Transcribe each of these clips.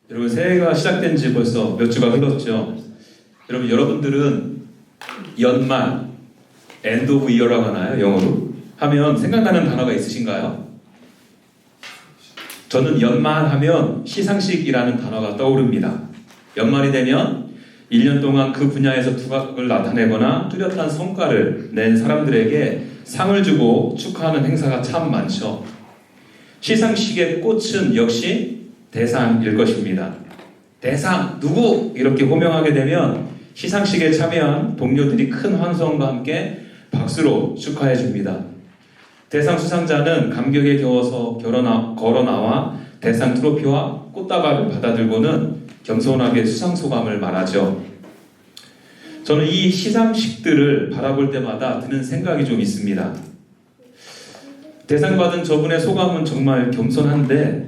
여러분, 새해가 시작된 지 벌써 몇 주가 흘렀죠. 여러분들은 연말, end of year라고 하나요? 영어로? 하면 생각나는 단어가 있으신가요? 저는 연말 하면 시상식이라는 단어가 떠오릅니다. 연말이 되면 1년 동안 그 분야에서 두각을 나타내거나 뚜렷한 성과를 낸 사람들에게 상을 주고 축하하는 행사가 참 많죠. 시상식의 꽃은 역시 대상일 것입니다. 대상, 누구? 이렇게 호명하게 되면 시상식에 참여한 동료들이 큰 환성과 함께 박수로 축하해 줍니다. 대상 수상자는 감격에 겨워서 걸어 나와 대상 트로피와 꽃다발을 받아들고는 겸손하게 수상소감을 말하죠. 저는 이 시상식들을 바라볼 때마다 드는 생각이 좀 있습니다. 대상 받은 저분의 소감은 정말 겸손한데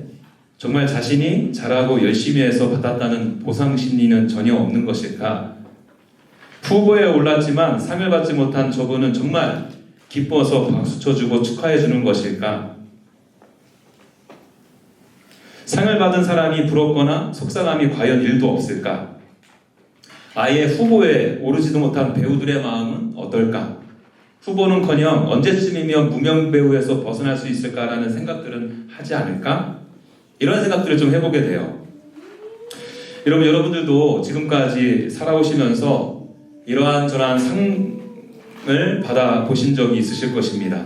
정말 자신이 잘하고 열심히 해서 받았다는 보상 심리는 전혀 없는 것일까? 후보에 올랐지만 상을 받지 못한 저분은 정말 기뻐서 박수 쳐주고 축하해 주는 것일까? 상을 받은 사람이 부럽거나 속상함이 과연 일도 없을까? 아예 후보에 오르지도 못한 배우들의 마음은 어떨까? 후보는커녕 언제쯤이면 무명 배우에서 벗어날 수 있을까라는 생각들은 하지 않을까? 이런 생각들을 좀 해보게 돼요. 여러분들도 지금까지 살아오시면서 이러한 저러한 상을 받아보신 적이 있으실 것입니다.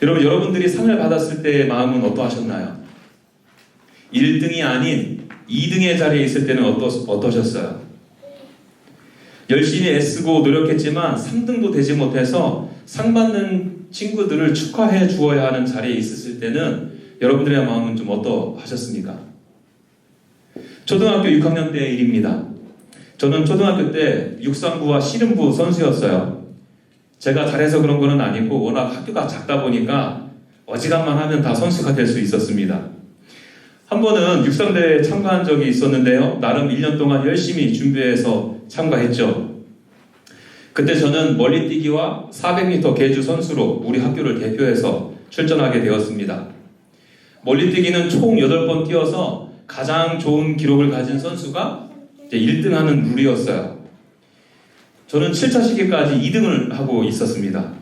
여러분들이 상을 받았을 때의 마음은 어떠하셨나요? 1등이 아닌 2등의 자리에 있을 때는 어떠셨어요? 열심히 애쓰고 노력했지만 3등도 되지 못해서 상 받는 친구들을 축하해 주어야 하는 자리에 있었을 때는 여러분들의 마음은 좀 어떠하셨습니까? 초등학교 6학년 때의 일입니다. 저는 초등학교 때 육상부와 씨름부 선수였어요. 제가 잘해서 그런 건 아니고 워낙 학교가 작다 보니까 어지간만 하면 다 선수가 될 수 있었습니다. 한 번은 육상대회에 참가한 적이 있었는데요. 나름 1년 동안 열심히 준비해서 참가했죠. 그때 저는 멀리뛰기와 400m 계주 선수로 우리 학교를 대표해서 출전하게 되었습니다. 멀리뛰기는 총 8번 뛰어서 가장 좋은 기록을 가진 선수가 이제 1등하는 룰이었어요. 저는 7차 시기까지 2등을 하고 있었습니다.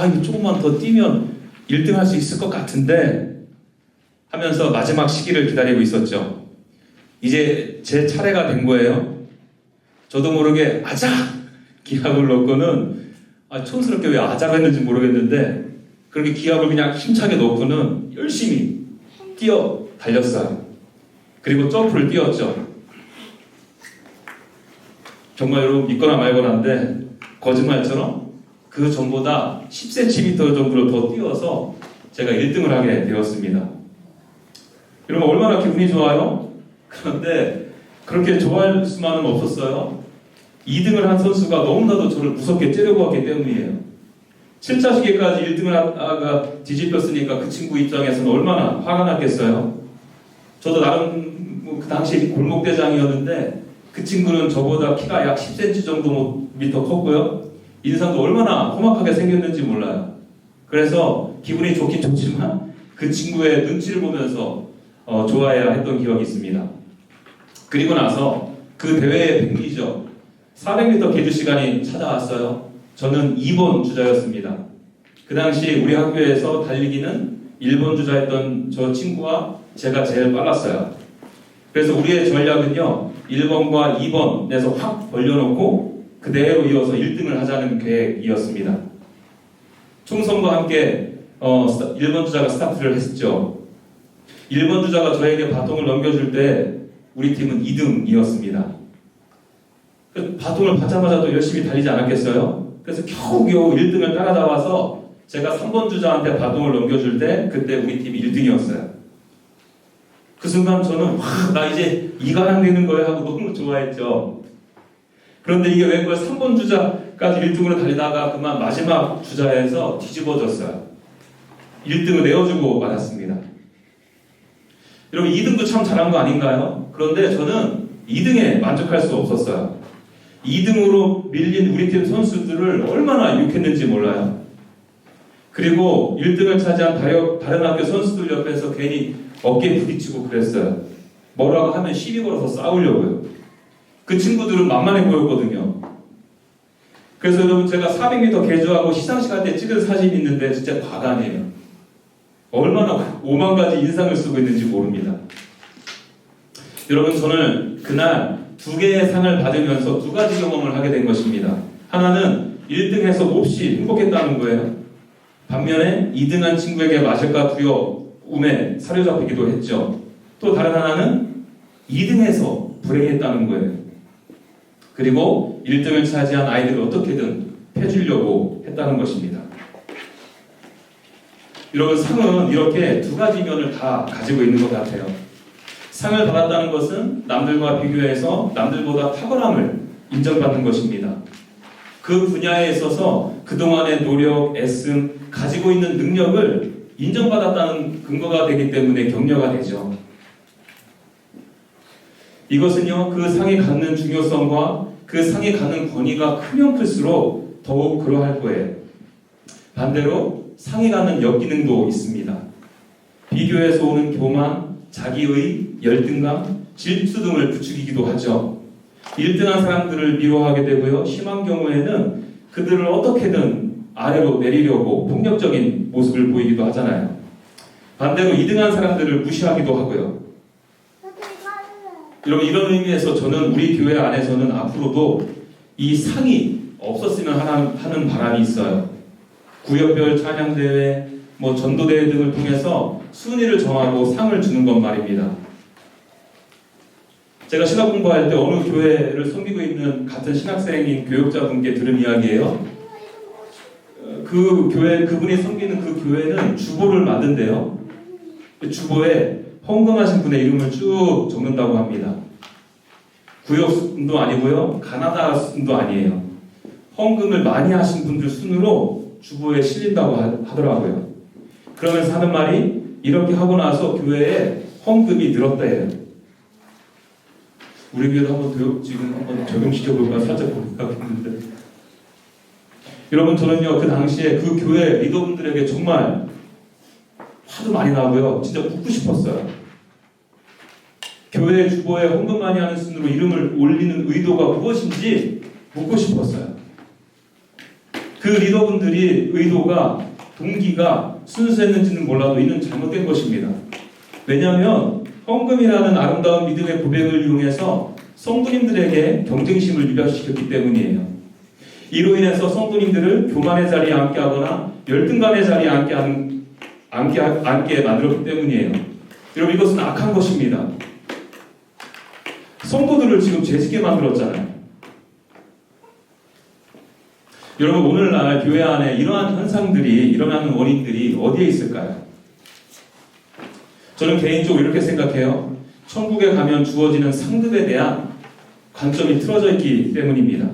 이거 조금만 더 뛰면 1등 할 수 있을 것 같은데 하면서 마지막 시기를 기다리고 있었죠. 이제 제 차례가 된 거예요. 저도 모르게 아작! 기합을 넣고는 촌스럽게 왜 아작 했는지 모르겠는데 그렇게 기합을 그냥 힘차게 넣고는 열심히 달렸어요. 그리고 점프를 뛰었죠. 정말 여러분 믿거나 말거나인데 거짓말처럼 그 전보다 10cm 정도를 더 뛰어서 제가 1등을 하게 되었습니다. 여러분 얼마나 기분이 좋아요? 그런데 그렇게 좋아할 수만은 없었어요. 2등을 한 선수가 너무나도 저를 무섭게 째려고 왔기 때문이에요. 7차 시기까지 1등을 하다가 뒤집혔으니까 그 친구 입장에서는 얼마나 화가 났겠어요. 저도 나름 그 당시 골목대장이었는데 그 친구는 저보다 키가 약 10cm 정도 미터 컸고요. 인상도 얼마나 험악하게 생겼는지 몰라요. 그래서 기분이 좋긴 좋지만 그 친구의 눈치를 보면서 좋아해야 했던 기억이 있습니다. 그리고 나서 그 대회의 백미죠. 400m 계주 시간이 찾아왔어요. 저는 2번 주자였습니다. 그 당시 우리 학교에서 달리기는 1번 주자였던 저 친구와 제가 제일 빨랐어요. 그래서 우리의 전략은요, 1번과 2번에서 확 벌려놓고 그대로 이어서 1등을 하자는 계획이었습니다. 총선과 함께 1번 주자가 스타트를 했죠. 1번 주자가 저에게 바통을 넘겨줄 때 우리 팀은 2등이었습니다. 바통을 받자마자 또 열심히 달리지 않았겠어요? 그래서 겨우겨우 1등을 따라잡아서 제가 3번 주자한테 바통을 넘겨줄 때 그때 우리 팀이 1등이었어요. 그 순간 저는 나 이제 이가랑 되는 거야 하고 너무 좋아했죠. 그런데 이게 웬걸 3번 주자까지 1등으로 달리다가 그만 마지막 주자에서 뒤집어졌어요. 1등을 내어주고 말았습니다. 여러분 2등도 참 잘한 거 아닌가요? 그런데 저는 2등에 만족할 수 없었어요. 2등으로 밀린 우리 팀 선수들을 얼마나 욕했는지 몰라요. 그리고 1등을 차지한 다른 학교 선수들 옆에서 괜히 어깨에 부딪히고 그랬어요. 뭐라고 하면 시비 걸어서 싸우려고요. 그 친구들은 만만해 보였거든요. 그래서 여러분 제가 400m 개주하고 시상식 할 때 찍은 사진이 있는데 진짜 과간이에요. 얼마나 5만 가지 인상을 쓰고 있는지 모릅니다. 여러분 저는 그날 2개의 상을 받으면서 2가지 경험을 하게 된 것입니다. 하나는 1등해서 몹시 행복했다는 거예요. 반면에 2등한 친구에게 맞을까 두려움에 사로잡히기도 했죠. 또 다른 하나는 2등해서 불행했다는 거예요. 그리고 1등을 차지한 아이들을 어떻게든 해주려고 했다는 것입니다. 여러분 상은 이렇게 2가지 면을 다 가지고 있는 것 같아요. 상을 받았다는 것은 남들과 비교해서 남들보다 탁월함을 인정받는 것입니다. 그 분야에 있어서 그동안의 노력, 애씀, 가지고 있는 능력을 인정받았다는 근거가 되기 때문에 격려가 되죠. 이것은요, 그 상이 갖는 중요성과 그 상이 갖는 권위가 크면 클수록 더욱 그러할 거예요. 반대로 상이 갖는 역기능도 있습니다. 비교에서 오는 교만, 자기의 열등감, 질투 등을 부추기기도 하죠. 1등한 사람들을 미워하게 되고요. 심한 경우에는 그들을 어떻게든 아래로 내리려고 폭력적인 모습을 보이기도 하잖아요. 반대로 2등한 사람들을 무시하기도 하고요. 여러분 이런 의미에서 저는 우리 교회 안에서는 앞으로도 이 상이 없었으면 하는 바람이 있어요. 구역별 찬양대회, 전도대회 등을 통해서 순위를 정하고 상을 주는 것 말입니다. 제가 신학 공부할 때 어느 교회를 섬기고 있는 같은 신학생인 교육자분께 들은 이야기예요. 그분이 섬기는 그 교회는 주보를 만든대요. 그 주보에 헌금하신 분의 이름을 쭉 적는다고 합니다. 구역 순도 아니고요, 가나다 순도 아니에요. 헌금을 많이 하신 분들 순으로 주보에 실린다고 하더라고요. 그러면서 하는 말이 이렇게 하고 나서 교회에 헌금이 늘었대요. 우리 교회도 한번 적용시켜볼까 살짝 고민하고 있는데, 여러분 저는요 그 당시에 그 교회 리더분들에게 정말 화도 많이 나고요, 진짜 묻고 싶었어요. 교회 주보에 헌금 많이 하는 순으로 이름을 올리는 의도가 무엇인지 묻고 싶었어요. 그 리더분들이 의도가, 동기가 순수했는지는 몰라도 이는 잘못된 것입니다. 왜냐하면 헌금이라는 아름다운 믿음의 고백을 이용해서 성도님들에게 경쟁심을 유발시켰기 때문이에요. 이로 인해서 성도님들을 교만의 자리에 앉게 하거나 열등감의 자리에 앉게 만들었기 때문이에요. 여러분 이것은 악한 것입니다. 성도들을 지금 죄짓게 만들었잖아요. 여러분 오늘날 교회 안에 이러한 현상들이 일어나는 원인들이 어디에 있을까요? 저는 개인적으로 이렇게 생각해요. 천국에 가면 주어지는 상급에 대한 관점이 틀어져 있기 때문입니다.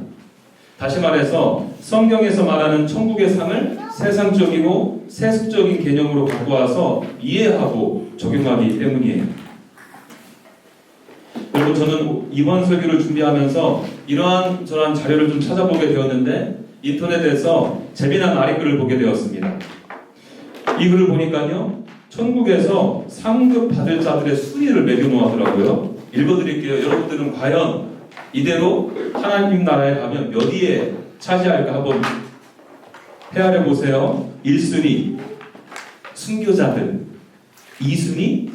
다시 말해서 성경에서 말하는 천국의 상을 세상적이고 세속적인 개념으로 갖고 와서 이해하고 적용하기 때문이에요. 여러분 저는 이번 설교를 준비하면서 이러한 저러한 자료를 좀 찾아보게 되었는데 인터넷에서 재미난 아리글을 보게 되었습니다. 이 글을 보니까요, 천국에서 상급 받을 자들의 순위를 매겨놓았더라고요. 읽어드릴게요. 여러분들은 과연 이대로 하나님 나라에 가면 몇 위에 차지할까 한번 헤아려 보세요. 1순위 순교자들, 2순위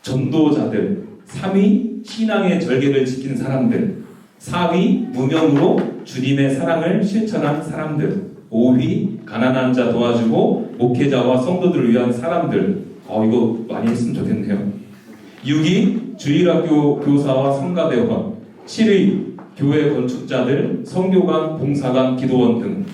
전도자들, 3위 신앙의 절개를 지키는 사람들, 4위 무명으로 주님의 사랑을 실천한 사람들, 5위 가난한 자 도와주고 목회자와 성도들을 위한 사람들. 이거 많이 했으면 좋겠네요. 6위 주일학교 교사와 성가대원, 7위 교회 건축자들, 선교관, 봉사관, 기도원 등,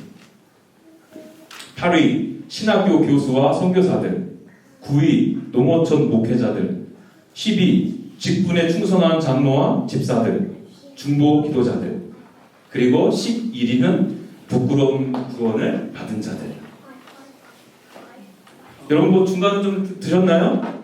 8위 신학교 교수와 선교사들, 9위 농어촌 목회자들, 10위 직분에 충성한 장로와 집사들, 중보 기도자들, 그리고 11위는 부끄러운 구원을 받은 자들. 여러분 중간은 좀 드셨나요?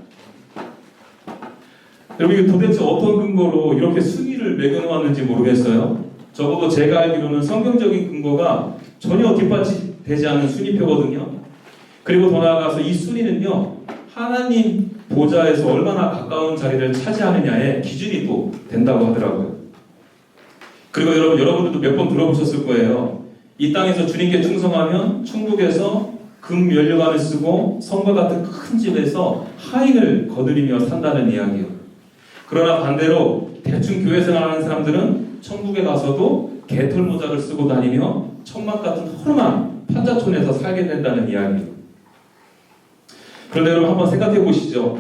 여러분 이게 도대체 어떤 근거로 이렇게 순위를 매겨놓았는지 모르겠어요. 적어도 제가 알기로는 성경적인 근거가 전혀 뒷받침되지 않은 순위표거든요. 그리고 더 나아가서 이 순위는요, 하나님 보좌에서 얼마나 가까운 자리를 차지하느냐의 기준이 또 된다고 하더라고요. 그리고 여러분들도 몇 번 들어보셨을 거예요. 이 땅에서 주님께 충성하면 천국에서 금 면류관을 쓰고 성과 같은 큰 집에서 하인을 거느리며 산다는 이야기요. 그러나 반대로 대충 교회 생활하는 사람들은 천국에 가서도 개털 모자를 쓰고 다니며 천막 같은 허름한 판자촌에서 살게 된다는 이야기요. 그런데 여러분 한번 생각해 보시죠.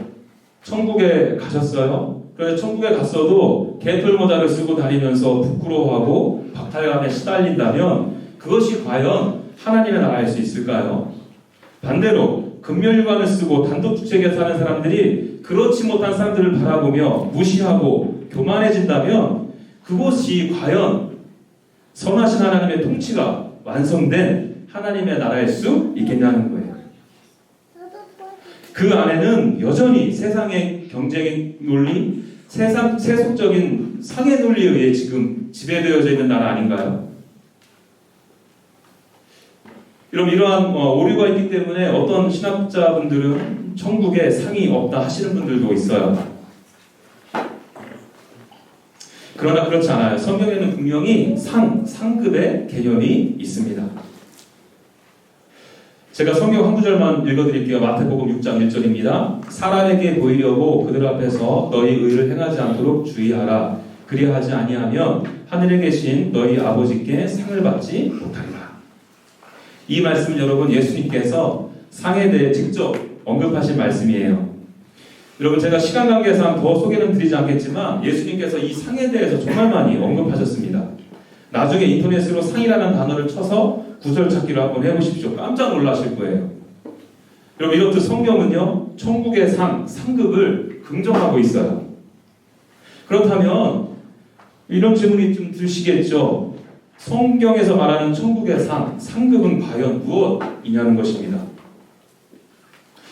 천국에 가셨어요? 그런데 천국에 갔어도 개털 모자를 쓰고 다니면서 부끄러워하고 박탈감에 시달린다면 그것이 과연 하나님의 나라일 수 있을까요? 반대로 금면류관을 쓰고 단독주택에 사는 사람들이 그렇지 못한 사람들을 바라보며 무시하고 교만해진다면 그것이 과연 선하신 하나님의 통치가 완성된 하나님의 나라일 수 있겠냐는 거예요. 그 안에는 여전히 세상의 경쟁 논리, 세속적인 상해 논리에 의해 지금 지배되어져 있는 나라 아닌가요? 여러분 이러한 오류가 있기 때문에 어떤 신학자분들은 천국에 상이 없다 하시는 분들도 있어요. 그러나 그렇지 않아요. 성경에는 분명히 상급의 개념이 있습니다. 제가 성경 한 구절만 읽어드릴게요. 마태복음 6장 1절입니다. 사람에게 보이려고 그들 앞에서 너희 의를 행하지 않도록 주의하라. 그리하지 아니하면 하늘에 계신 너희 아버지께 상을 받지 못하리라. 이 말씀 여러분 예수님께서 상에 대해 직접 언급하신 말씀이에요. 여러분 제가 시간 관계상 더 소개는 드리지 않겠지만 예수님께서 이 상에 대해서 정말 많이 언급하셨습니다. 나중에 인터넷으로 상이라는 단어를 쳐서 구절 찾기를 한번 해보십시오. 깜짝 놀라실 거예요. 여러분 이렇듯 성경은요 천국의 상급을 긍정하고 있어요. 그렇다면 이런 질문이 좀 드시겠죠. 성경에서 말하는 천국의 상급은 과연 무엇이냐는 것입니다.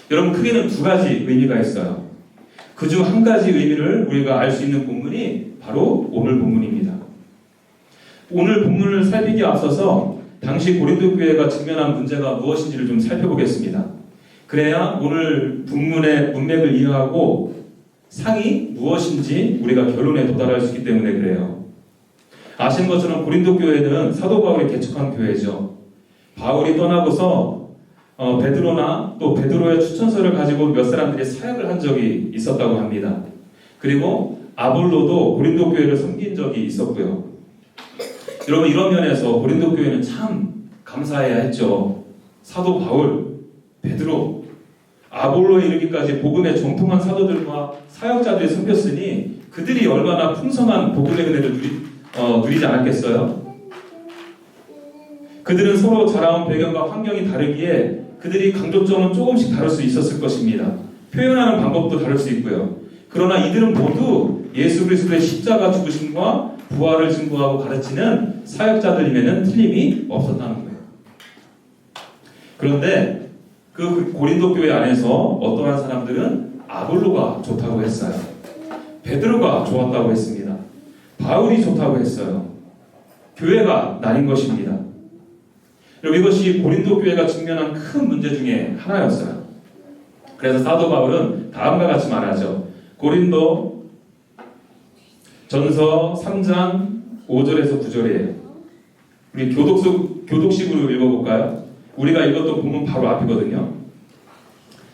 여러분 크게는 두 가지 의미가 있어요. 그중 한 가지 의미를 우리가 알 수 있는 본문이 바로 오늘 본문입니다. 오늘 본문을 살피기에 앞서서 당시 고린도 교회가 직면한 문제가 무엇인지를 좀 살펴보겠습니다. 그래야 오늘 본문의 문맥을 이해하고 상이 무엇인지 우리가 결론에 도달할 수 있기 때문에 그래요. 아시는 것처럼 고린도 교회는 사도 바울이 개척한 교회죠. 바울이 떠나고서 베드로나 또 베드로의 추천서를 가지고 몇 사람들이 사역을 한 적이 있었다고 합니다. 그리고 아볼로도 고린도 교회를 섬긴 적이 있었고요. 여러분 이런 면에서 고린도 교회는 참 감사해야 했죠. 사도 바울, 베드로, 아볼로에 이르기까지 복음에 정통한 사도들과 사역자들이 섬겼으니 그들이 얼마나 풍성한 복음의 은혜를 누리지 않았겠어요? 그들은 서로 자라온 배경과 환경이 다르기에 그들이 강조점은 조금씩 다를 수 있었을 것입니다. 표현하는 방법도 다를 수 있고요. 그러나 이들은 모두 예수 그리스도의 십자가 죽으심과 부활을 증거하고 가르치는 사역자들임에는 틀림이 없었다는 거예요. 그런데 그 고린도 교회 안에서 어떠한 사람들은 아볼로가 좋다고 했어요. 베드로가 좋았다고 했습니다. 바울이 좋다고 했어요. 교회가 나뉜 것입니다. 그리고 이것이 고린도 교회가 직면한 큰 문제 중에 하나였어요. 그래서 사도 바울은 다음과 같이 말하죠. 고린도 전서 3장 5절에서 9절이에요. 우리 교독식으로 읽어볼까요? 우리가 읽었던 본문 바로 앞이거든요.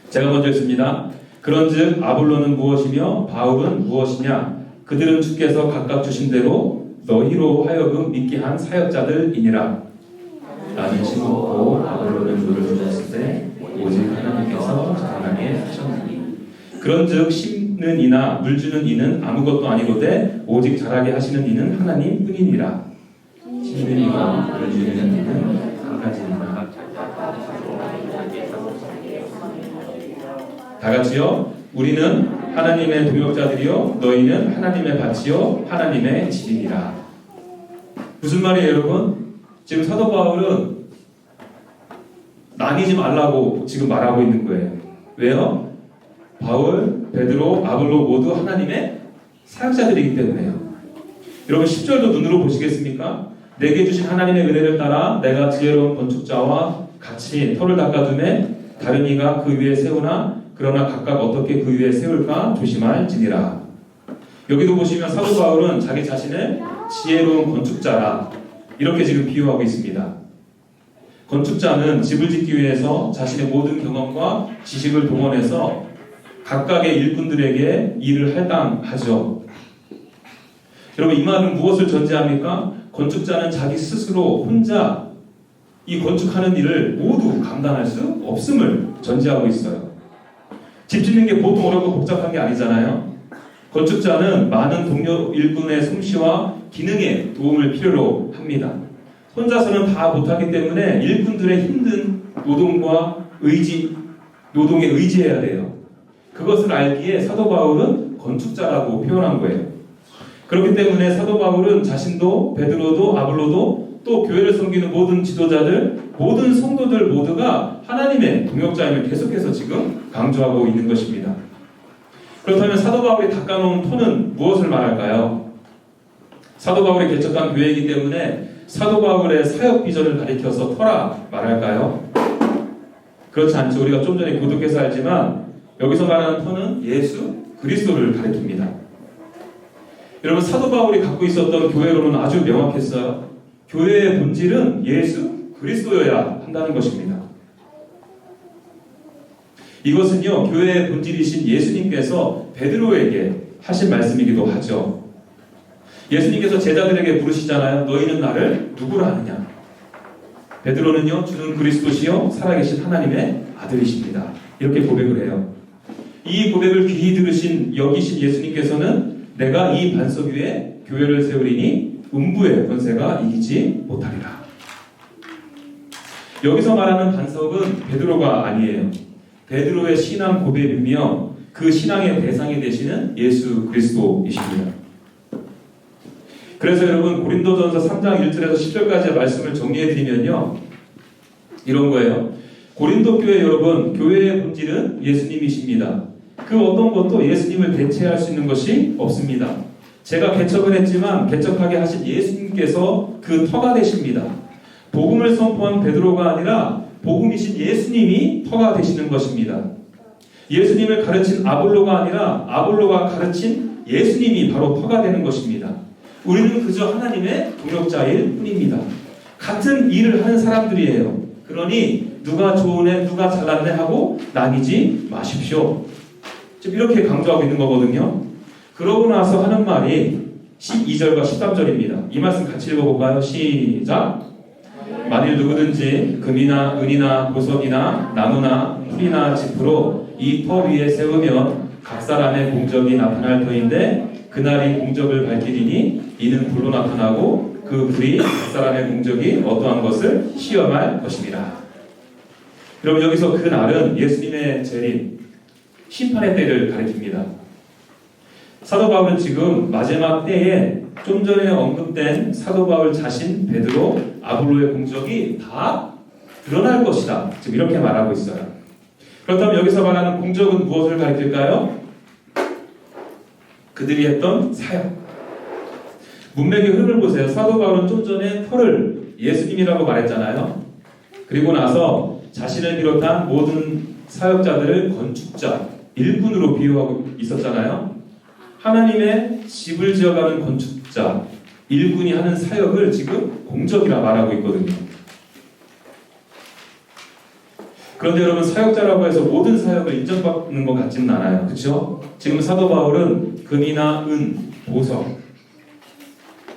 제가 먼저 읽습니다. 그런즉 아볼로는 무엇이며 바울은 무엇이냐? 그들은 주께서 각각 주신 대로 너희로 하여금 믿게 한 사역자들이니라. 나는 심었고 아볼로는 물을 주었을 때 오직 하나님께서 자라나게 하셨느니. 그런즉 심는 이나 물 주는 이는 아무것도 아니로되 오직 자라게 하시는 이는 하나님 뿐이니라. 심는 이와 물 주는 이는 한 가지니라. 다 같이요. 우리는 하나님의 동역자들이요 너희는 하나님의 밭이요 하나님의 집이니라. 무슨 말이에요 여러분? 지금 사도 바울은 나뉘지 말라고 지금 말하고 있는 거예요. 왜요? 바울, 베드로, 아볼로 모두 하나님의 사역자들이기 때문에요. 여러분 10절도 눈으로 보시겠습니까? 내게 주신 하나님의 은혜를 따라 내가 지혜로운 건축자와 같이 터를 닦아두매 다른 이가 그 위에 세우나 그러나 각각 어떻게 그 위에 세울까 조심할지니라. 여기도 보시면 사도 바울은 자기 자신을 지혜로운 건축자라 이렇게 지금 비유하고 있습니다. 건축자는 집을 짓기 위해서 자신의 모든 경험과 지식을 동원해서 각각의 일꾼들에게 일을 할당하죠. 여러분, 이 말은 무엇을 전제합니까? 건축자는 자기 스스로 혼자 이 건축하는 일을 모두 감당할 수 없음을 전제하고 있어요. 집 짓는 게 보통 어렵고 복잡한 게 아니잖아요. 건축자는 많은 동료 일꾼의 솜씨와 기능에 도움을 필요로 합니다. 혼자서는 다 못하기 때문에 일꾼들의 힘든 노동에 의지해야 돼요. 그것을 알기에 사도 바울은 건축자라고 표현한 거예요. 그렇기 때문에 사도 바울은 자신도 베드로도 아볼로도 또 교회를 섬기는 모든 지도자들, 모든 성도들 모두가 하나님의 동역자임을 계속해서 지금 강조하고 있는 것입니다. 그렇다면 사도 바울이 닦아놓은 터는 무엇을 말할까요? 사도 바울이 개척한 교회이기 때문에 사도 바울의 사역 비전을 가리켜서 터라 말할까요? 그렇지 않죠. 우리가 좀 전에 교독해서 알지만 여기서 말하는 터는 예수 그리스도를 가리킵니다. 여러분, 사도 바울이 갖고 있었던 교회로는 아주 명확했어요. 교회의 본질은 예수 그리스도여야 한다는 것입니다. 이것은요, 교회의 본질이신 예수님께서 베드로에게 하신 말씀이기도 하죠. 예수님께서 제자들에게 부르시잖아요. 너희는 나를 누구라 하느냐? 베드로는요, 주는 그리스도시요 살아계신 하나님의 아들이십니다. 이렇게 고백을 해요. 이 고백을 귀히 들으신 여기신 예수님께서는 내가 이 반석 위에 교회를 세우리니 음부의 권세가 이기지 못하리라. 여기서 말하는 반석은 베드로가 아니에요. 베드로의 신앙 고백이며 그 신앙의 대상이 되시는 예수 그리스도이십니다. 그래서 여러분, 고린도전서 3장 1절에서 10절까지의 말씀을 정리해드리면요, 이런 거예요. 고린도 교회 여러분, 교회의 본질은 예수님이십니다. 그 어떤 것도 예수님을 대체할 수 있는 것이 없습니다. 제가 개척을 했지만 개척하게 하신 예수님께서 그 터가 되십니다. 복음을 선포한 베드로가 아니라 복음이신 예수님이 터가 되시는 것입니다. 예수님을 가르친 아볼로가 아니라 아볼로가 가르친 예수님이 바로 터가 되는 것입니다. 우리는 그저 하나님의 동역자일 뿐입니다. 같은 일을 하는 사람들이에요. 그러니 누가 좋으네 누가 잘났네 하고 나뉘지 마십시오. 지금 이렇게 강조하고 있는 거거든요. 그러고 나서 하는 말이 12절과 13절입니다. 이 말씀 같이 읽어볼까요? 시작! 만일 누구든지 금이나 은이나 보석이나 나무나 풀이나 짚으로 이 터 위에 세우면 각 사람의 공적이 나타날 터인데 그날이 공적을 밝히리니 이는 불로 나타나고 그 불이 각 사람의 공적이 어떠한 것을 시험할 것입니다. 여러분, 여기서 그날은 예수님의 재림, 심판의 때를 가리킵니다. 사도 바울은 지금 마지막 때에 좀 전에 언급된 사도 바울 자신, 베드로, 아볼로의 공적이 다 드러날 것이다. 지금 이렇게 말하고 있어요. 그렇다면 여기서 말하는 공적은 무엇을 가리킬까요? 그들이 했던 사역. 문맥의 흐름을 보세요. 사도 바울은 좀 전에 터를 예수님이라고 말했잖아요. 그리고 나서 자신을 비롯한 모든 사역자들을 건축자, 일꾼으로 비유하고 있었잖아요. 하나님의 집을 지어가는 건축자, 일꾼이 하는 사역을 지금 공적이라 말하고 있거든요. 그런데 여러분, 사역자라고 해서 모든 사역을 인정받는 것 같지는 않아요. 그렇죠? 지금 사도 바울은 금이나 은, 보석,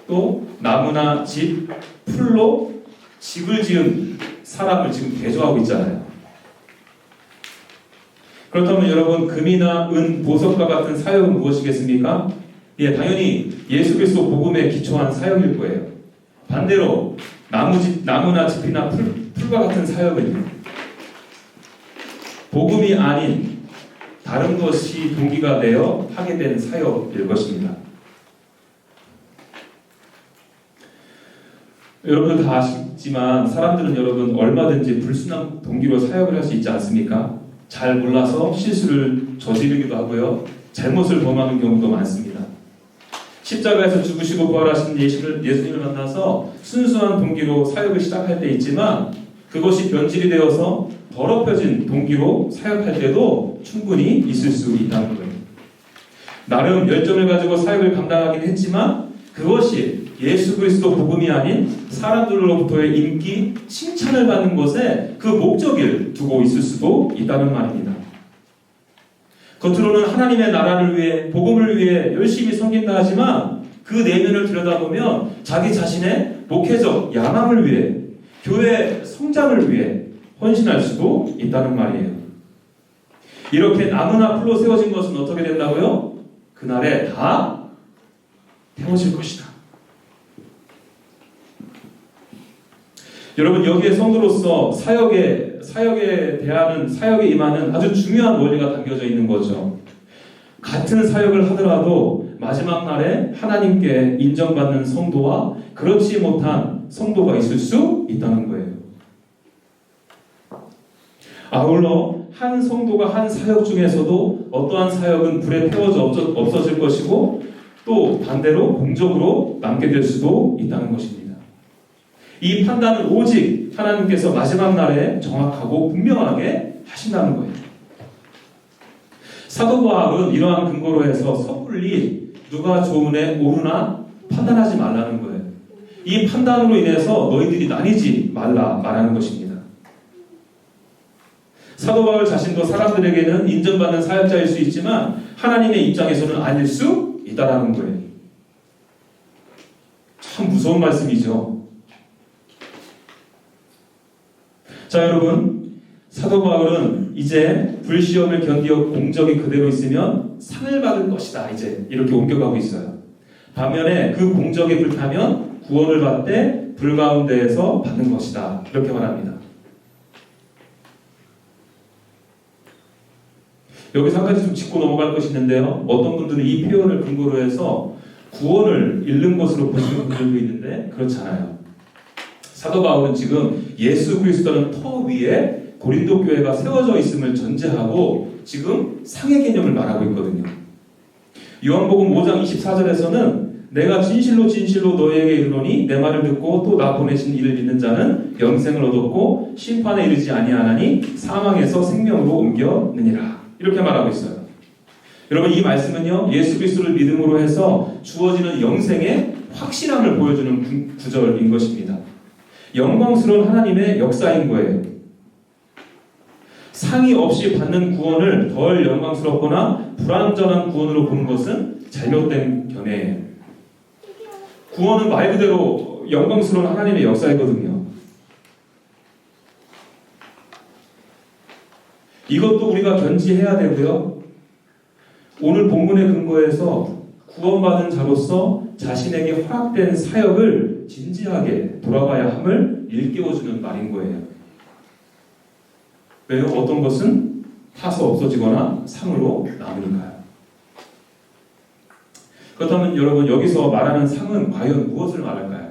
또 나무나 집, 풀로 집을 지은 사람을 지금 대조하고 있잖아요. 그렇다면 여러분, 금이나 은, 보석과 같은 사역은 무엇이겠습니까? 예, 당연히 예수 그리스도 복음에 기초한 사역일 거예요. 반대로 나무나 짚이나 풀과 같은 사역은 복음이 아닌 다른 것이 동기가 되어 하게 된 사역일 것입니다. 여러분들 다 아시지만 사람들은 여러분 얼마든지 불순한 동기로 사역을 할 수 있지 않습니까? 잘 몰라서 실수를 저지르기도 하고요. 잘못을 범하는 경우도 많습니다. 십자가에서 죽으시고 부활하신 예수님을 만나서 순수한 동기로 사역을 시작할 때 있지만 그것이 변질이 되어서 더럽혀진 동기로 사역할 때도 충분히 있을 수 있다는 거예요. 나름 열정을 가지고 사역을 감당하긴 했지만 그것이 예수 그리스도 복음이 아닌 사람들로부터의 인기, 칭찬을 받는 것에 그 목적을 두고 있을 수도 있다는 말입니다. 겉으로는 하나님의 나라를 위해, 복음을 위해 열심히 섬긴다 하지만 그 내면을 들여다보면 자기 자신의 목회적 야망을 위해, 교회 성장을 위해 헌신할 수도 있다는 말이에요. 이렇게 나무나 풀로 세워진 것은 어떻게 된다고요? 그날에 다 태워질 것이다. 여러분, 여기에 성도로서 사역에 대하는, 사역에 임하는 아주 중요한 원리가 담겨져 있는 거죠. 같은 사역을 하더라도 마지막 날에 하나님께 인정받는 성도와 그렇지 못한 성도가 있을 수 있다는 거예요. 아울러 한 성도가 한 사역 중에서도 어떠한 사역은 불에 태워져 없어질 것이고 또 반대로 공적으로 남게 될 수도 있다는 것입니다. 이 판단은 오직 하나님께서 마지막 날에 정확하고 분명하게 하신다는 거예요. 사도 바울은 이러한 근거로 해서 섣불리 누가 좋으네 옳으나 판단하지 말라는 거예요. 이 판단으로 인해서 너희들이 나뉘지 말라 말하는 것입니다. 사도 바울 자신도 사람들에게는 인정받는 사역자일 수 있지만 하나님의 입장에서는 아닐 수 있다라는 거예요. 참 무서운 말씀이죠. 자, 여러분, 사도 바울은 이제 불시험을 견디어 공적이 그대로 있으면 상을 받을 것이다. 이제 이렇게 옮겨가고 있어요. 반면에 그 공적이 불타면 구원을 받되 불 가운데에서 받는 것이다. 이렇게 말합니다. 여기서 한 가지 좀 짚고 넘어갈 것이 있는데요. 어떤 분들은 이 표현을 근거로 해서 구원을 잃는 것으로 보시는 분들도 있는데 그렇지 않아요. 사도 바울은 지금 예수 그리스도는 터 위에 고린도 교회가 세워져 있음을 전제하고 지금 상의 개념을 말하고 있거든요. 요한복음 5장 24절에서는 내가 진실로 진실로 너희에게 이르노니 내 말을 듣고 또 나 보내신 이를 믿는 자는 영생을 얻었고 심판에 이르지 아니하나니 사망에서 생명으로 옮겨느니라. 이렇게 말하고 있어요. 여러분, 이 말씀은요, 예수 그리스도를 믿음으로 해서 주어지는 영생의 확실함을 보여주는 구절인 것입니다. 영광스러운 하나님의 역사인 거예요. 상의 없이 받는 구원을 덜 영광스럽거나 불완전한 구원으로 보는 것은 잘못된 견해예요. 구원은 말 그대로 영광스러운 하나님의 역사이거든요. 이것도 우리가 견지해야 되고요. 오늘 본문의 근거에서 구원받은 자로서 자신에게 허락된 사역을 진지하게 돌아가야 함을 일깨워주는 말인 거예요. 왜요? 어떤 것은 타서 없어지거나 상으로 남으니까요. 그렇다면 여러분, 여기서 말하는 상은 과연 무엇을 말할까요?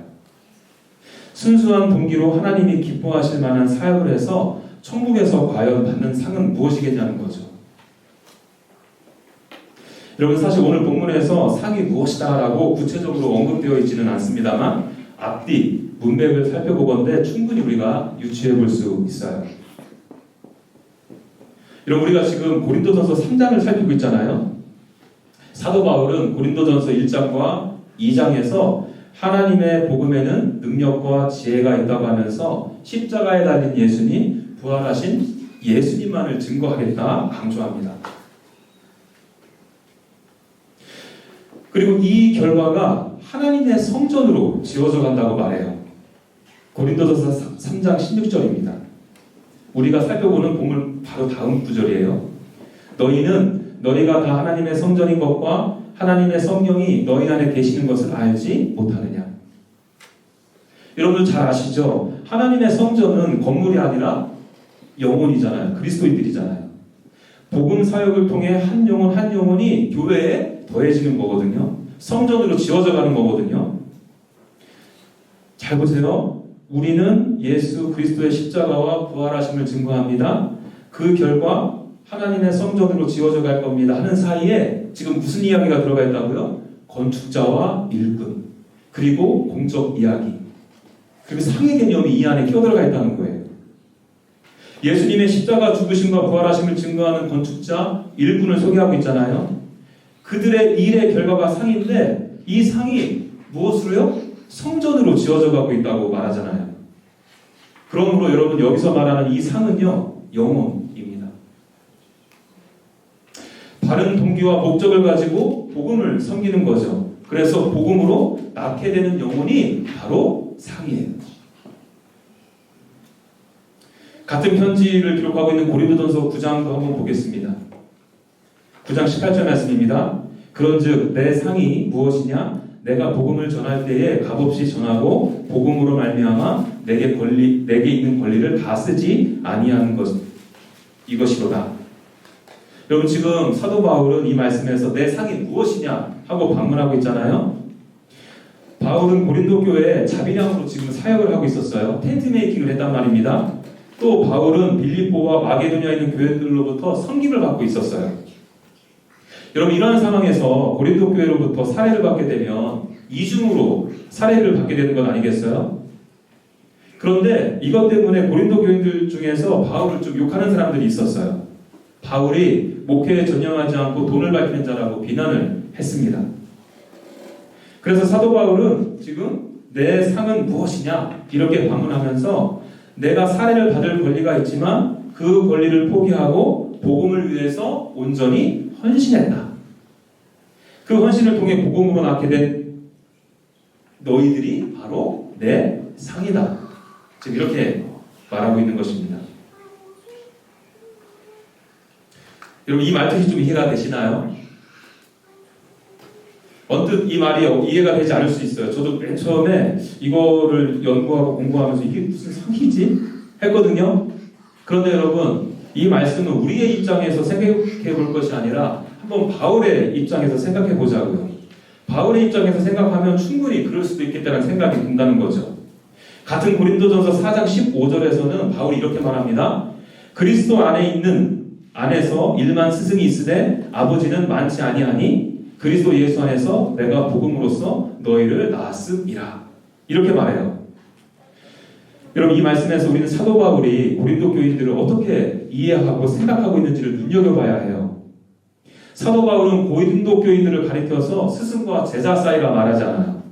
순수한 동기로 하나님이 기뻐하실 만한 사역을 해서 천국에서 과연 받는 상은 무엇이겠냐는 거죠. 여러분, 사실 오늘 본문에서 상이 무엇이다라고 구체적으로 언급되어 있지는 않습니다만 앞뒤 문맥을 살펴보건대 충분히 우리가 유추해 볼 수 있어요. 여러분, 우리가 지금 고린도전서 3장을 살피고 있잖아요. 사도 바울은 고린도전서 1장과 2장에서 하나님의 복음에는 능력과 지혜가 있다고 하면서 십자가에 달린 예수님, 부활하신 예수님만을 증거하겠다 강조합니다. 그리고 이 결과가 하나님의 성전으로 지어져 간다고 말해요. 고린도전서 3장 16절입니다. 우리가 살펴보는 본문 바로 다음 구절이에요. 너희는 너희가 다 하나님의 성전인 것과 하나님의 성령이 너희 안에 계시는 것을 알지 못하느냐. 여러분 잘 아시죠? 하나님의 성전은 건물이 아니라 영혼이잖아요. 그리스도인들이잖아요. 복음 사역을 통해 한 영혼 한 영혼이 교회에 더해지는 거거든요. 성전으로 지어져 가는 거거든요. 잘 보세요. 우리는 예수 그리스도의 십자가와 부활하심을 증거합니다. 그 결과 하나님의 성전으로 지어져 갈 겁니다 하는 사이에 지금 무슨 이야기가 들어가 있다고요? 건축자와 일꾼, 그리고 공적 이야기, 그리고 상의 개념이 이 안에 끼어들어가 있다는 거예요. 예수님의 십자가 죽으심과 부활하심을 증거하는 건축자 일꾼을 소개하고 있잖아요. 그들의 일의 결과가 상인데 이 상이 무엇으로요? 성전으로 지어져 가고 있다고 말하잖아요. 그러므로 여러분 여기서 말하는 이 상은요, 영혼입니다. 바른 동기와 목적을 가지고 복음을 섬기는 거죠. 그래서 복음으로 낳게 되는 영혼이 바로 상이에요. 같은 편지를 기록하고 있는 고린도전서 9장도 한번 보겠습니다. 9장 18절 말씀입니다. 그런즉 내 상이 무엇이냐? 내가 복음을 전할 때에 값없이 전하고 복음으로 말미암아 내게 있는 권리를 다 쓰지 아니하는 것 이것이로다. 여러분 지금 사도 바울은 이 말씀에서 내 상이 무엇이냐 하고 반문하고 있잖아요. 바울은 고린도 교회에 자비량으로 지금 사역을 하고 있었어요. 텐트 메이킹을 했단 말입니다. 또 바울은 빌립보와 마게도냐에 있는 교회들로부터 섬김을 받고 있었어요. 여러분 이러한 상황에서 고린도 교회로부터 사례를 받게 되면 이중으로 사례를 받게 되는 건 아니겠어요? 그런데 이것 때문에 고린도 교인들 중에서 바울을 좀 욕하는 사람들이 있었어요. 바울이 목회에 전념하지 않고 돈을 밝히는 자라고 비난을 했습니다. 그래서 사도 바울은 지금 내 상은 무엇이냐 이렇게 반문하면서 내가 사례를 받을 권리가 있지만 그 권리를 포기하고 복음을 위해서 온전히 헌신했다. 그 헌신을 통해 복음으로 낳게 된 너희들이 바로 내 상이다. 지금 이렇게 말하고 있는 것입니다. 여러분 이 말뜻이 좀 이해가 되시나요? 언뜻 이 말이 이해가 되지 않을 수 있어요. 저도 맨 처음에 이거를 연구하고 공부하면서 이게 무슨 상이지? 했거든요. 그런데 여러분 이 말씀은 우리의 입장에서 생각해 볼 것이 아니라 한번 바울의 입장에서 생각해 보자고요. 바울의 입장에서 생각하면 충분히 그럴 수도 있겠다는 생각이 든다는 거죠. 같은 고린도전서 4장 15절에서는 바울이 이렇게 말합니다. 그리스도 안에서 일만 스승이 있으되 아버지는 많지 아니하니 그리스도 예수 안에서 내가 복음으로써 너희를 낳았음이라. 이렇게 말해요. 여러분 이 말씀에서 우리는 사도 바울이 고린도 교인들을 어떻게 이해하고 생각하고 있는지를 눈여겨봐야 해요. 사도 바울은 고린도 교인들을 가리켜서 스승과 제자 사이라 말하지 않아요.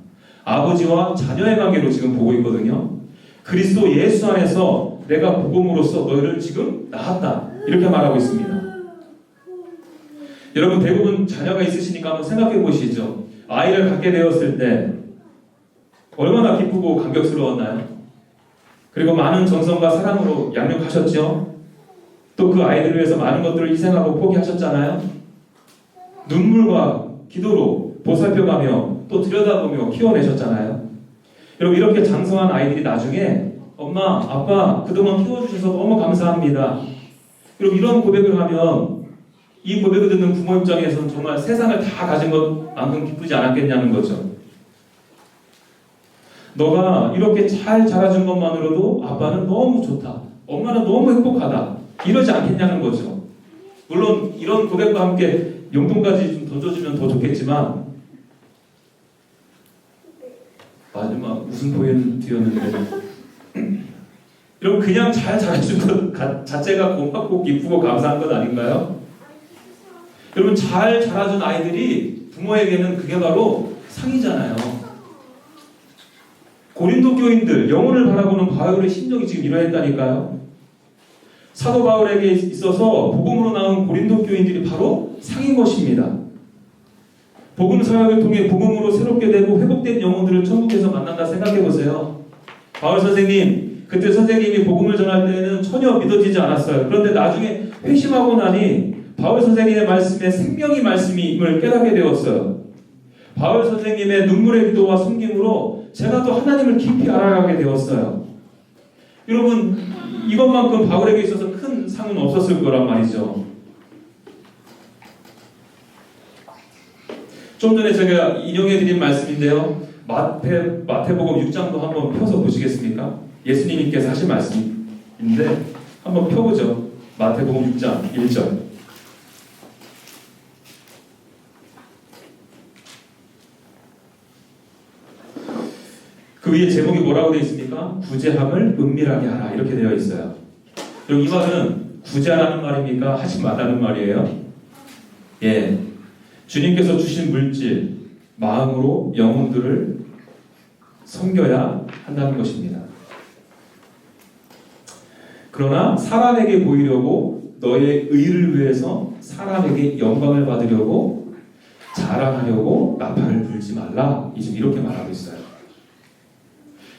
아버지와 자녀의 관계로 지금 보고 있거든요. 그리스도 예수 안에서 내가 복음으로써 너희를 지금 낳았다. 이렇게 말하고 있습니다. 여러분 대부분 자녀가 있으시니까 한번 생각해 보시죠. 아이를 갖게 되었을 때 얼마나 기쁘고 감격스러웠나요? 그리고 많은 정성과 사랑으로 양육하셨죠. 또 그 아이들을 위해서 많은 것들을 희생하고 포기하셨잖아요. 눈물과 기도로 보살펴가며 또 들여다보며 키워내셨잖아요. 여러분 이렇게 장성한 아이들이 나중에 엄마, 아빠 그동안 키워주셔서 너무 감사합니다. 여러분 이런 고백을 하면 이 고백을 듣는 부모 입장에서는 정말 세상을 다 가진 것만큼 기쁘지 않았겠냐는 거죠. 너가 이렇게 잘 자라준 것만으로도 아빠는 너무 좋다. 엄마는 너무 행복하다. 이러지 않겠냐는 거죠. 물론 이런 고백과 함께 용돈까지 좀 던져주면 더 좋겠지만 마지막 무슨 포인트였는데 여러분 그냥 잘 자라준 것 자체가 고맙고 기쁘고 감사한 것 아닌가요? 여러분 잘 자라준 아이들이 부모에게는 그게 바로 상이잖아요. 고린도 교인들 영혼을 바라보는 바울의 심정이 지금 이러했다니까요. 사도 바울에게 있어서 복음으로 나온 고린도 교인들이 바로 상인 것입니다. 복음 사역을 통해 복음으로 새롭게 되고 회복된 영혼들을 천국에서 만난다 생각해 보세요. 바울 선생님 그때 선생님이 복음을 전할 때는 전혀 믿어지지 않았어요. 그런데 나중에 회심하고 나니 바울 선생님의 말씀에 생명의 말씀임을 깨닫게 되었어요. 바울 선생님의 눈물의 기도와 섬김으로 제가 또 하나님을 깊이 알아가게 되었어요. 여러분 이것만큼 바울에게 있어서 큰 상은 없었을 거란 말이죠. 좀 전에 제가 인용해드린 말씀인데요. 마태복음 6장도 한번 펴서 보시겠습니까? 예수님께서 하신 말씀인데 한번 펴보죠. 마태복음 6장 1절. 그 위에 제목이 뭐라고 되어 있습니까? 구제함을 은밀하게 하라 이렇게 되어 있어요. 여기 이 말은 굳이 하라는 말입니까? 하지 말라는 말이에요? 예. 주님께서 주신 물질, 마음으로 영혼들을 섬겨야 한다는 것입니다. 그러나 사람에게 보이려고 너의 의를 위해서 사람에게 영광을 받으려고 자랑하려고 나팔을 불지 말라. 지금 이렇게 말하고 있어요.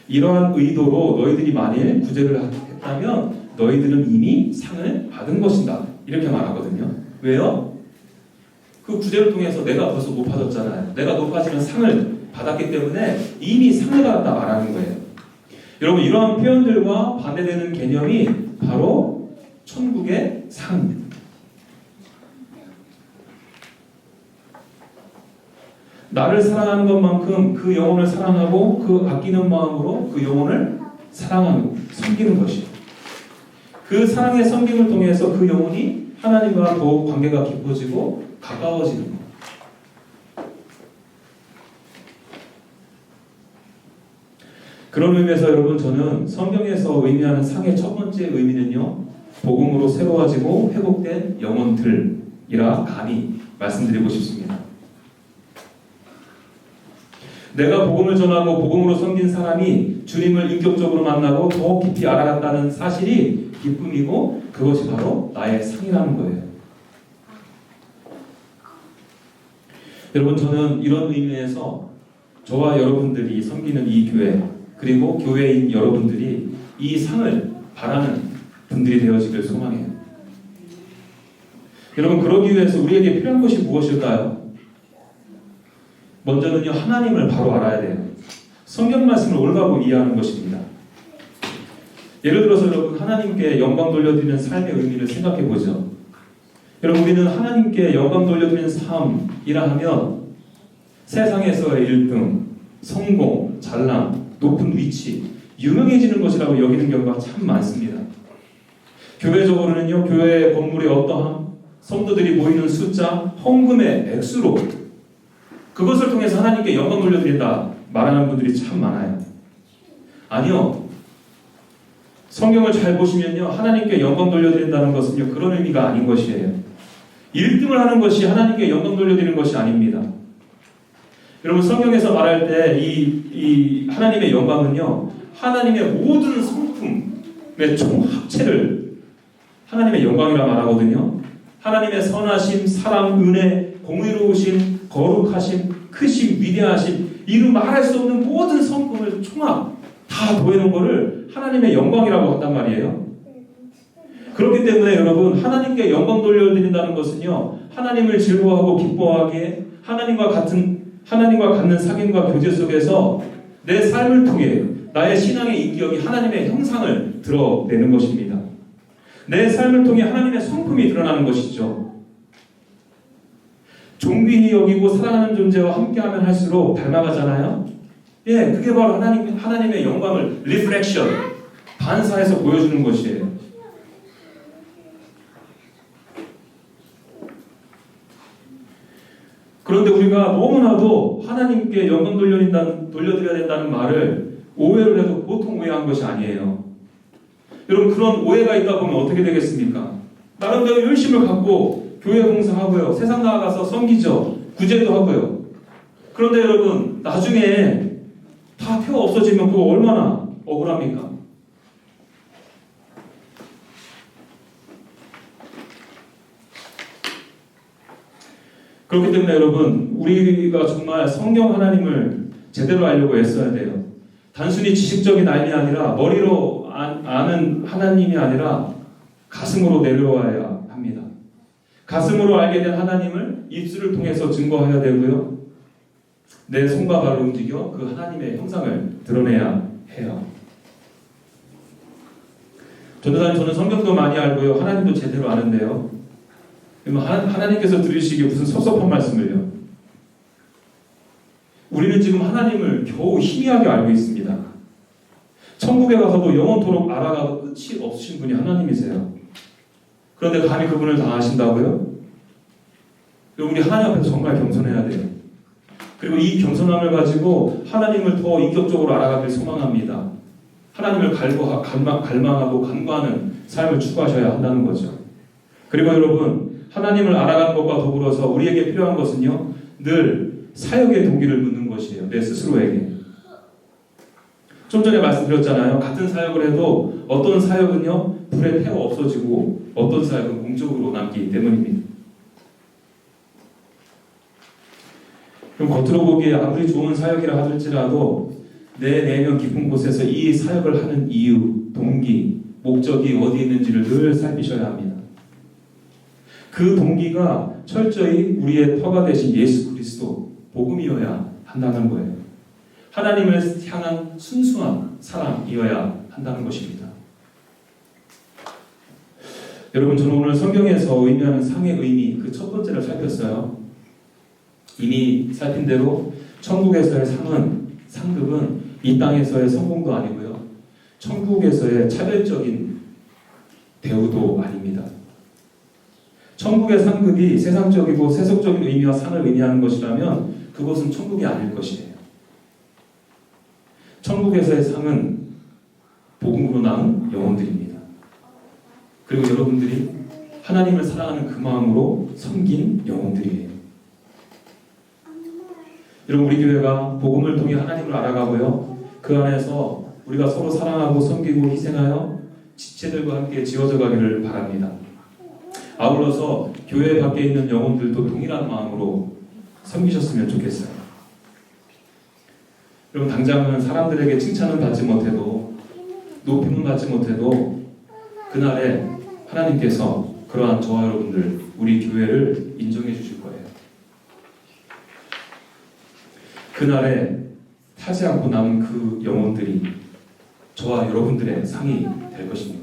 이러한 의도로 너희들이 만일 구제를 했다면 너희들은 이미 상을 받은 것이다. 이렇게 말하거든요. 왜요? 그 구제를 통해서 내가 벌써 높아졌잖아요. 내가 높아지면 상을 받았기 때문에 이미 상을 받았다 말하는 거예요. 여러분, 이러한 표현들과 반대되는 개념이 바로 천국의 상. 나를 사랑하는 것만큼 그 영혼을 사랑하고 그 아끼는 마음으로 그 영혼을 사랑하는, 섬기는 것이에요. 그 사랑의 섬김을 통해서 그 영혼이 하나님과 더욱 관계가 깊어지고 가까워지는 것. 그런 의미에서 여러분, 저는 성경에서 의미하는 상의 첫 번째 의미는요, 복음으로 새로워지고 회복된 영혼들이라 감히 말씀드리고 싶습니다. 내가 복음을 전하고 복음으로 섬긴 사람이 주님을 인격적으로 만나고 더 깊이 알아간다는 사실이 기쁨이고 그것이 바로 나의 상이라는 거예요. 여러분, 저는 이런 의미에서 저와 여러분들이 섬기는 이 교회, 그리고 교회인 여러분들이 이 상을 바라는 분들이 되어지길 소망해요. 여러분, 그러기 위해서 우리에게 필요한 것이 무엇일까요? 먼저는요, 하나님을 바로 알아야 돼요. 성경 말씀을 올바로 이해하는 것입니다. 예를 들어서 여러분, 하나님께 영광 돌려드리는 삶의 의미를 생각해 보죠. 여러분, 우리는 하나님께 영광 돌려드리는 삶이라 하면 세상에서의 1등, 성공, 잘남, 높은 위치, 유명해지는 것이라고 여기는 경우가 참 많습니다. 교회적으로는요, 교회 건물의 어떠함, 성도들이 모이는 숫자, 헌금의 액수로 그것을 통해서 하나님께 영광 돌려드린다 말하는 분들이 참 많아요. 아니요. 성경을 잘 보시면요, 하나님께 영광 돌려드린다는 것은요, 그런 의미가 아닌 것이에요. 1등을 하는 것이 하나님께 영광 돌려드리는 것이 아닙니다. 여러분, 성경에서 말할 때 이 하나님의 영광은요, 하나님의 모든 성품의 총합체를 하나님의 영광이라 말하거든요. 하나님의 선하심, 사랑, 은혜, 공의로우심, 거룩하심, 크심, 위대하심, 이루 말할 수 없는 모든 성품을 총합 다 더해놓은 것을 하나님의 영광이라고 한단 말이에요. 그렇기 때문에 여러분, 하나님께 영광 돌려드린다는 것은요, 하나님을 즐거워하고 기뻐하게 하나님과 갖는 사귐과 교제 속에서 내 삶을 통해 나의 신앙의 인격이 하나님의 형상을 드러내는 것입니다. 내 삶을 통해 하나님의 성품이 드러나는 것이죠. 존귀히 여기고 사랑하는 존재와 함께하면 할수록 닮아가잖아요. 예, 그게 바로 하나님의 영광을 리플렉션, 반사해서 보여주는 것이에요. 그런데 우리가 너무나도 하나님께 영광 돌려드려야 된다는 말을 오해를 해도 보통 오해한 것이 아니에요. 여러분, 그런 오해가 있다 보면 어떻게 되겠습니까? 나름대로 열심을 갖고 교회 봉사하고요, 세상 나가서 섬기죠, 구제도 하고요. 그런데 여러분, 나중에 다 태워 없어지면 그거 얼마나 억울합니까? 그렇기 때문에 여러분, 우리가 정말 성경 하나님을 제대로 알려고 애써야 돼요. 단순히 지식적인 알이 아니라 머리로 아는 하나님이 아니라 가슴으로 내려와야 합니다. 가슴으로 알게 된 하나님을 입술을 통해서 증거해야 되고요. 내 손과 발을 움직여 그 하나님의 형상을 드러내야 해요. 전도사님, 저는 성경도 많이 알고요, 하나님도 제대로 아는데요, 하나님께서 들으시기에 무슨 섭섭한 말씀을요. 우리는 지금 하나님을 겨우 희미하게 알고 있습니다. 천국에 가서도 영원토록 알아가도 끝이 없으신 분이 하나님이세요. 그런데 감히 그분을 다 아신다고요? 우리 하나님 앞에서 정말 겸손해야 돼요. 그리고 이 겸손함을 가지고 하나님을 더 인격적으로 알아가길 소망합니다. 하나님을 갈망하고 간구하는 삶을 추구하셔야 한다는 거죠. 그리고 여러분, 하나님을 알아가는 것과 더불어서 우리에게 필요한 것은요, 늘 사역의 동기를 묻는 것이에요. 내 스스로에게. 좀 전에 말씀드렸잖아요. 같은 사역을 해도 어떤 사역은요, 불에 태워 없어지고 어떤 사역은 공적으로 남기 때문입니다. 그럼 겉으로 보기에 아무리 좋은 사역이라 할지라도 내 내면 깊은 곳에서 이 사역을 하는 이유, 동기, 목적이 어디에 있는지를 늘 살피셔야 합니다. 그 동기가 철저히 우리의 터가 되신 예수 그리스도 복음이어야 한다는 거예요. 하나님을 향한 순수한 사랑이어야 한다는 것입니다. 여러분, 저는 오늘 성경에서 의미하는 상의 의미, 그 첫 번째를 살폈어요. 이미 살핀 대로 천국에서의 상급은 이 땅에서의 성공도 아니고요, 천국에서의 차별적인 대우도 아닙니다. 천국의 상급이 세상적이고 세속적인 의미와 상을 의미하는 것이라면 그것은 천국이 아닐 것이에요. 천국에서의 상은 복음으로 낳은 영혼들입니다. 그리고 여러분들이 하나님을 사랑하는 그 마음으로 섬긴 영혼들이에요. 여러분, 우리 교회가 복음을 통해 하나님을 알아가고요, 그 안에서 우리가 서로 사랑하고 섬기고 희생하여 지체들과 함께 지어져 가기를 바랍니다. 아울러서 교회 밖에 있는 영혼들도 동일한 마음으로 섬기셨으면 좋겠어요. 여러분, 당장은 사람들에게 칭찬은 받지 못해도, 높임은 받지 못해도 그날에 하나님께서 그러한 저와 여러분들, 우리 교회를 인정해 주실 거예요. 그날에 타지 않고 남은 그 영혼들이 저와 여러분들의 상이 될 것입니다.